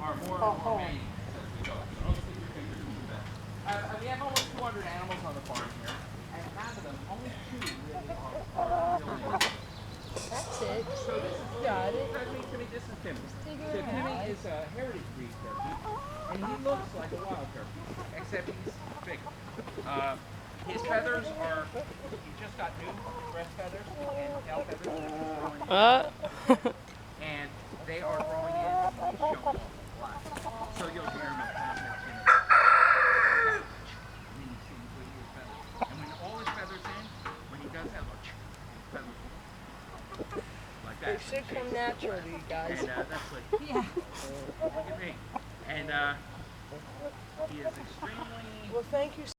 are more and more managed as we go. So don't stick your fingers in the bed. We have almost 200 animals on the farm here, and out of them, only 2 really are real animals. That's it. So this is Got it. Timmy, this is Timmy. So Timmy is a heritage breed turkey, and he looks like a wild turkey, except he's bigger. His feathers are, he just got new breast feathers and tail feathers, which is growing in. And they are growing in and he's showing black. So you'll hear him a confidence in it. And then you see him putting his feathers. And when all his feathers in, when he does that, look, his feathers like that. It should come naturally, guys. And that's like, Yeah. look at me. And he is extremely... Well, thank you.